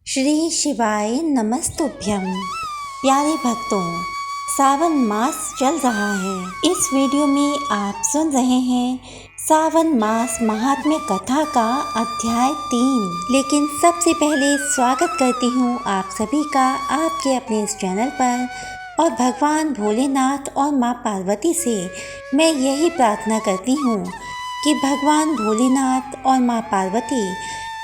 श्री शिवाय नमस्तुभ्यं। प्यारे भक्तों, सावन मास चल रहा है। इस वीडियो में आप सुन रहे हैं सावन मास महात्म्य कथा का अध्याय 3। लेकिन सबसे पहले स्वागत करती हूँ आप सभी का आपके अपने इस चैनल पर, और भगवान भोलेनाथ और माँ पार्वती से मैं यही प्रार्थना करती हूँ कि भगवान भोलेनाथ और माँ पार्वती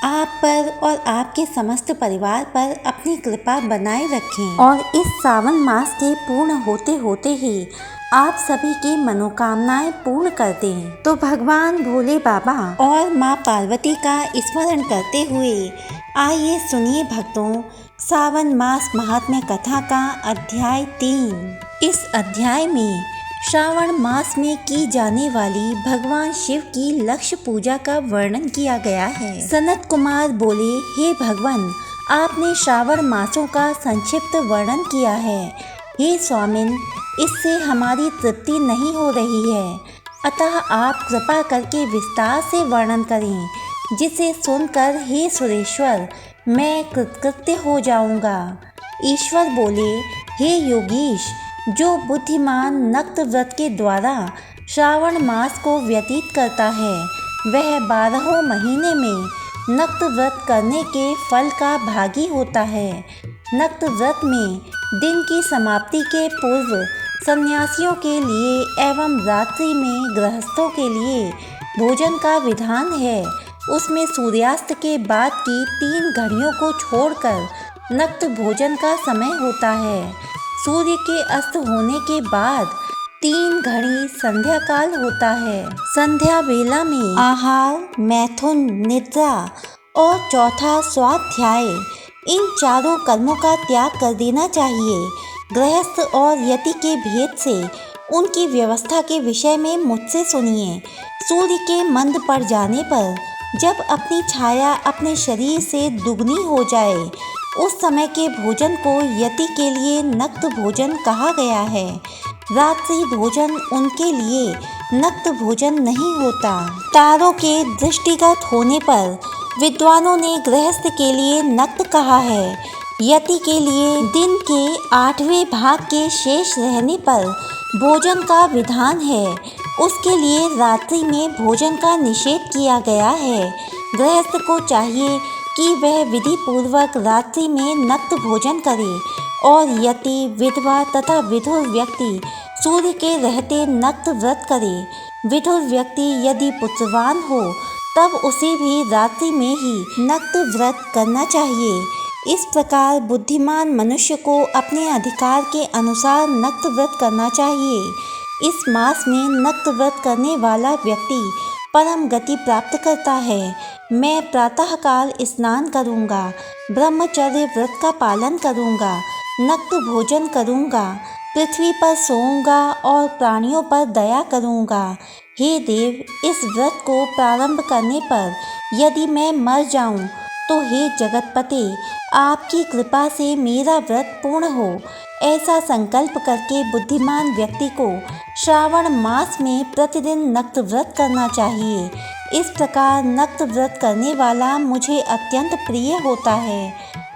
आप पर और आपके समस्त परिवार पर अपनी कृपा बनाए रखें और इस सावन मास के पूर्ण होते होते ही आप सभी की मनोकामनाएं पूर्ण कर दें। तो भगवान भोले बाबा और माँ पार्वती का स्मरण करते हुए आइए सुनिए भक्तों सावन मास महात्म्य कथा का अध्याय 3। इस अध्याय में श्रावण मास में की जाने वाली भगवान शिव की लक्ष्य पूजा का वर्णन किया गया है। सनत कुमार बोले, हे भगवान, आपने श्रावण मासों का संक्षिप्त वर्णन किया है। हे स्वामिन, इससे हमारी तृप्ति नहीं हो रही है, अतः आप कृपा करके विस्तार से वर्णन करें, जिसे सुनकर हे सुरेश्वर मैं कृतकृत्य हो जाऊंगा। ईश्वर बोले, हे योगीश, जो बुद्धिमान नक्त व्रत के द्वारा श्रावण मास को व्यतीत करता है वह 12 महीने में नक्त व्रत करने के फल का भागी होता है। नक्त व्रत में दिन की समाप्ति के पूर्व सन्यासियों के लिए एवं रात्रि में गृहस्थों के लिए भोजन का विधान है। उसमें सूर्यास्त के बाद की 3 घड़ियों को छोड़कर नक्त भोजन का समय होता है। सूर्य के अस्त होने के बाद 3 घड़ी संध्या काल होता है। संध्या वेला में आहार, मैथुन, निद्रा और चौथा स्वाध्याय, इन चारों कर्मों का त्याग कर देना चाहिए। गृहस्थ और यति के भेद से उनकी व्यवस्था के विषय में मुझसे सुनिए। सूर्य के मंद पड़ जाने पर जब अपनी छाया अपने शरीर से दुगनी हो जाए, उस समय के भोजन को यति के लिए नक्त भोजन कहा गया है। रात्रि भोजन उनके लिए नक्त भोजन नहीं होता। तारों के दृष्टिगत होने पर विद्वानों ने गृहस्थ के लिए नक्त कहा है। यति के लिए दिन के 8वें भाग के शेष रहने पर भोजन का विधान है। उसके लिए रात्रि में भोजन का निषेध किया गया है। गृहस्थ को चाहिए कि वह विधि पूर्वक रात्रि में नक्त भोजन करे, और यति, विधवा तथा विधुर व्यक्ति सूर्य के रहते नक्त व्रत करे। विधुर व्यक्ति यदि पुत्रवान हो तब उसे भी रात्रि में ही नक्त व्रत करना चाहिए। इस प्रकार बुद्धिमान मनुष्य को अपने अधिकार के अनुसार नक्त व्रत करना चाहिए। इस मास में नक्त व्रत करने वाला व्यक्ति परम गति प्राप्त करता है। मैं प्रातःकाल स्नान करूँगा, ब्रह्मचर्य व्रत का पालन करूँगा, नक्त भोजन करूँगा, पृथ्वी पर सोऊंगा और प्राणियों पर दया करूँगा। हे देव, इस व्रत को प्रारंभ करने पर यदि मैं मर जाऊँ तो हे जगतपते, आपकी कृपा से मेरा व्रत पूर्ण हो। ऐसा संकल्प करके बुद्धिमान व्यक्ति को श्रावण मास में प्रतिदिन नक्त व्रत करना चाहिए। इस प्रकार नक्त व्रत करने वाला मुझे अत्यंत प्रिय होता है।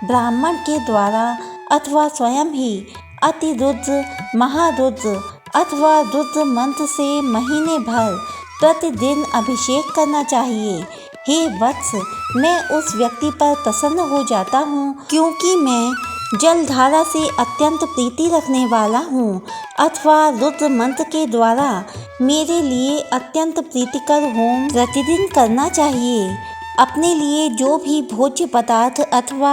ब्राह्मण के द्वारा अथवा स्वयं ही अति रुद्र, महारुद्र अथवा रुद्र मंत्र से महीने भर प्रतिदिन अभिषेक करना चाहिए। हे वत्स, मैं उस व्यक्ति पर प्रसन्न हो जाता हूँ क्योंकि मैं जलधारा से अत्यंत प्रीति रखने वाला हूँ, अथवा रुद्र मंत्र के द्वारा मेरे लिए अत्यंत प्रीतिकर होम प्रतिदिन करना चाहिए। अपने लिए जो भी भोज्य पदार्थ अथवा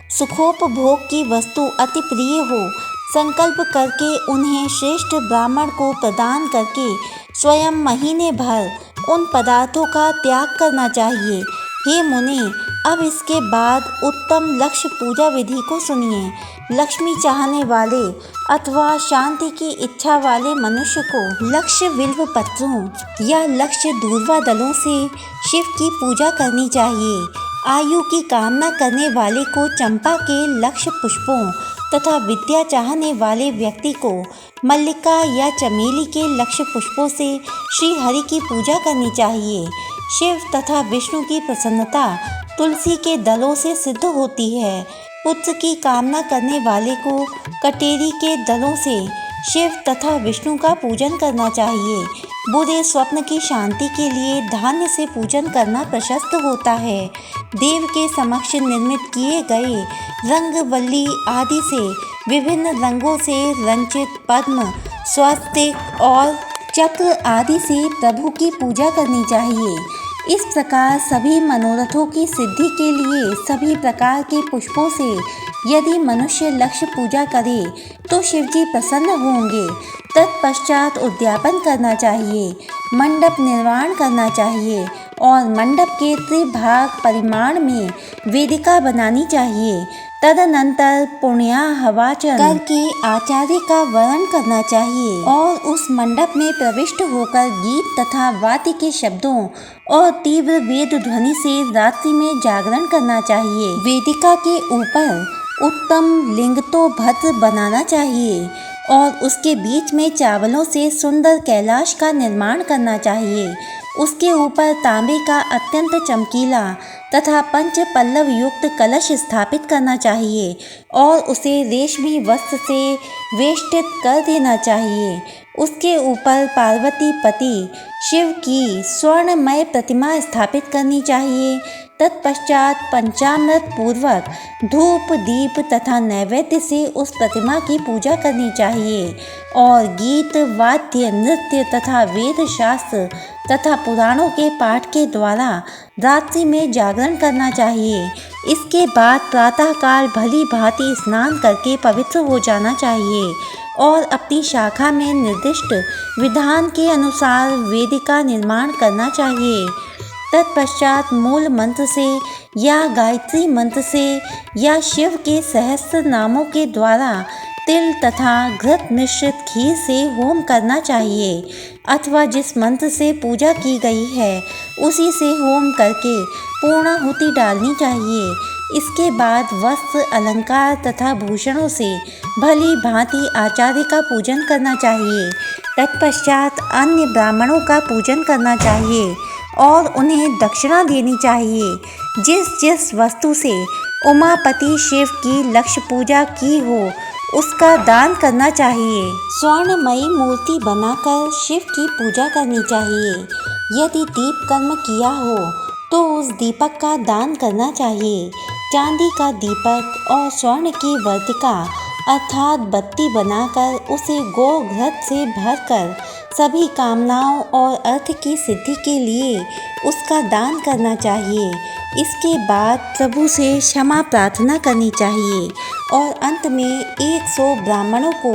सुखोपभोग की वस्तु अति प्रिय हो, संकल्प करके उन्हें श्रेष्ठ ब्राह्मण को प्रदान करके स्वयं महीने भर उन पदार्थों का त्याग करना चाहिए। हे मुने, अब इसके बाद उत्तम लक्ष्य पूजा विधि को सुनिए। लक्ष्मी चाहने वाले अथवा शांति की इच्छा वाले मनुष्य को लक्ष्य बिल्व पत्रों या लक्ष्य दूर्वा दलों से शिव की पूजा करनी चाहिए। आयु की कामना करने वाले को चंपा के लक्ष्य पुष्पों तथा विद्या चाहने वाले व्यक्ति को मल्लिका या चमेली के लक्ष्य पुष्पों से श्री हरि की पूजा करनी चाहिए। शिव तथा विष्णु की प्रसन्नता तुलसी के दलों से सिद्ध होती है। पुत्र की कामना करने वाले को कटेरी के दलों से शिव तथा विष्णु का पूजन करना चाहिए। बुरे स्वप्न की शांति के लिए धान्य से पूजन करना प्रशस्त होता है। देव के समक्ष निर्मित किए गए रंगवल्ली आदि से विभिन्न रंगों से रंजित पद्म, स्वस्तिक और चक्र आदि से प्रभु की पूजा करनी चाहिए। इस प्रकार सभी मनोरथों की सिद्धि के लिए सभी प्रकार के पुष्पों से यदि मनुष्य लक्ष्य पूजा करे तो शिवजी प्रसन्न होंगे। तत्पश्चात उद्यापन करना चाहिए, मंडप निर्माण करना चाहिए और मंडप के त्रिभाग परिमाण में वेदिका बनानी चाहिए। तदनंतर पुण्याहवाचन करके आचार्य का वरण करना चाहिए और उस मंडप में प्रविष्ट होकर गीत तथा वाद्य के शब्दों और तीव्र वेद ध्वनि से रात्रि में जागरण करना चाहिए। वेदिका के ऊपर उत्तम लिंग तो भद्र बनाना चाहिए और उसके बीच में चावलों से सुंदर कैलाश का निर्माण करना चाहिए। उसके ऊपर तांबे का अत्यंत चमकीला तथा पंच पल्लव युक्त कलश स्थापित करना चाहिए और उसे रेशमी वस्त्र से वेष्टित कर देना चाहिए। उसके ऊपर पार्वती पति शिव की स्वर्णमय प्रतिमा स्थापित करनी चाहिए। तत्पश्चात पंचामृत पूर्वक धूप दीप तथा नैवेद्य से उस प्रतिमा की पूजा करनी चाहिए और गीत वाद्य नृत्य तथा वेद शास्त्र तथा पुराणों के पाठ के द्वारा रात्रि में जागरण करना चाहिए। इसके बाद प्रातःकाल भली भांति स्नान करके पवित्र हो जाना चाहिए और अपनी शाखा में निर्दिष्ट विधान के अनुसार वेदिका निर्माण करना चाहिए। तत्पश्चात मूल मंत्र से या गायत्री मंत्र से या शिव के सहस्त्र नामों के द्वारा तिल तथा घृत मिश्रित खीर से होम करना चाहिए अथवा जिस मंत्र से पूजा की गई है उसी से होम करके पूर्णाहुति डालनी चाहिए। इसके बाद वस्त्र अलंकार तथा भूषणों से भली भांति आचार्य का पूजन करना चाहिए। तत्पश्चात अन्य ब्राह्मणों का पूजन करना चाहिए और उन्हें दक्षिणा देनी चाहिए। जिस जिस वस्तु से उमापति शिव की लक्ष्य पूजा की हो उसका दान करना चाहिए। स्वर्णमयी मूर्ति बनाकर शिव की पूजा करनी चाहिए। यदि दीप कर्म किया हो तो उस दीपक का दान करना चाहिए। चांदी का दीपक और स्वर्ण की वर्तिका अर्थात बत्ती बनाकर उसे गोघृत से भरकर सभी कामनाओं और अर्थ की सिद्धि के लिए उसका दान करना चाहिए। इसके बाद प्रभु से क्षमा प्रार्थना करनी चाहिए और अंत में 100 ब्राह्मणों को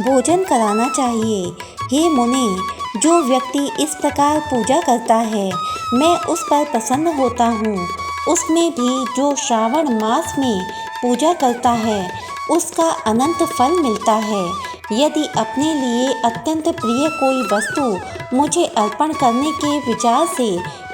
भोजन कराना चाहिए। हे मुने, जो व्यक्ति इस प्रकार पूजा करता है मैं उस पर प्रसन्न होता हूँ। उसमें भी जो श्रावण मास में पूजा करता है उसका अनंत फल मिलता है। यदि अपने लिए अत्यंत प्रिय कोई वस्तु मुझे अर्पण करने के विचार से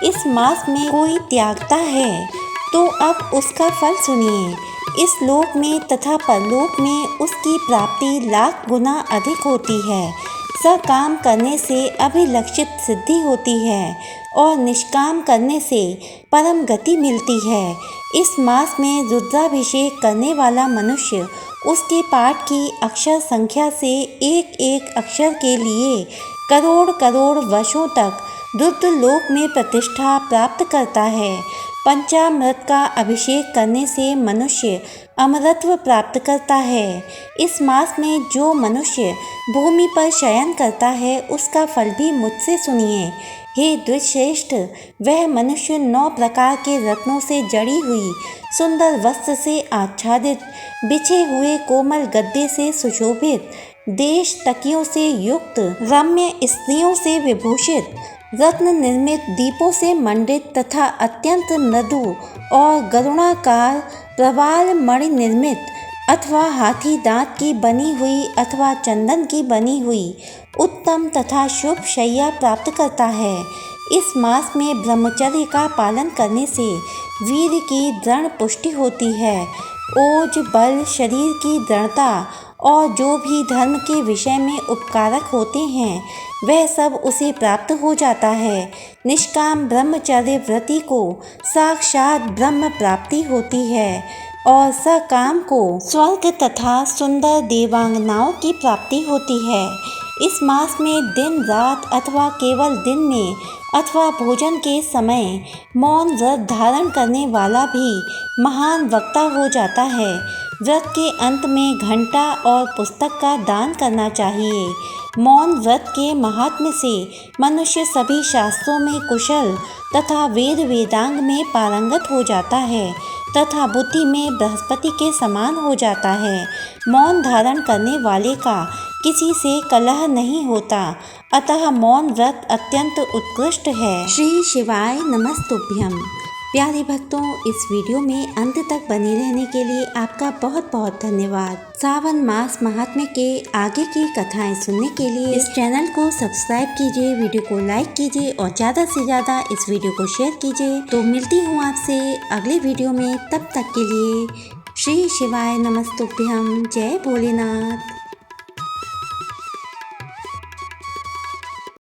इस मास में कोई त्यागता है तो अब उसका फल सुनिए। इस लोक में तथा परलोक में उसकी प्राप्ति लाख गुना अधिक होती है। सकाम करने से अभिलक्षित सिद्धि होती है और निष्काम करने से परम गति मिलती है। इस मास में रुद्राभिषेक करने वाला मनुष्य उसके पाठ की अक्षर संख्या से एक एक अक्षर के लिए करोड़ करोड़ वर्षों तक रुद्र लोक में प्रतिष्ठा प्राप्त करता है। पंचामृत का अभिषेक करने से मनुष्य अमरत्व प्राप्त करता है। इस मास में जो मनुष्य भूमि पर शयन करता है उसका फल भी मुझसे सुनिए। हे द्विश्रेष्ठ, वह मनुष्य 9 प्रकार के रत्नों से जड़ी हुई सुंदर वस्त्र से आच्छादित, बिछे हुए कोमल गद्दे से सुशोभित, देश तकियों से युक्त, रम्य स्त्रियों से विभूषित, रत्न निर्मित दीपों से मंडित तथा अत्यंत मृदु और गरुणाकार प्रवाल मणि निर्मित अथवा हाथी दांत की बनी हुई अथवा चंदन की बनी हुई उत्तम तथा शुभ शैया प्राप्त करता है। इस मास में ब्रह्मचर्य का पालन करने से वीर की दृढ़ पुष्टि होती है। ओज बल शरीर की दृढ़ता और जो भी धर्म के विषय में उपकारक होते हैं वह सब उसे प्राप्त हो जाता है। निष्काम ब्रह्मचर्य व्रती को साक्षात ब्रह्म प्राप्ति होती है और सकाम को स्वर्ग तथा सुंदर देवांगनाओं की प्राप्ति होती है। इस मास में दिन रात अथवा केवल दिन में अथवा भोजन के समय मौन व्रत धारण करने वाला भी महान वक्ता हो जाता है। व्रत के अंत में घंटा और पुस्तक का दान करना चाहिए। मौन व्रत के महात्म्य से मनुष्य सभी शास्त्रों में कुशल तथा वेद वेदांग में पारंगत हो जाता है तथा बुद्धि में बृहस्पति के समान हो जाता है। मौन धारण करने वाले का किसी से कलह नहीं होता, अतः मौन व्रत अत्यंत उत्कृष्ट है। श्री शिवाय नमस्तुभ्यम। प्यारे भक्तों, इस वीडियो में अंत तक बने रहने के लिए आपका बहुत बहुत धन्यवाद। सावन मास महात्म्य के आगे की कथाएं सुनने के लिए इस चैनल को सब्सक्राइब कीजिए, वीडियो को लाइक कीजिए और ज़्यादा से ज़्यादा इस वीडियो को शेयर कीजिए। तो मिलती हूँ आपसे अगले वीडियो में, तब तक के लिए श्री शिवाय नमस्तुभ्यम। जय भोलेनाथ।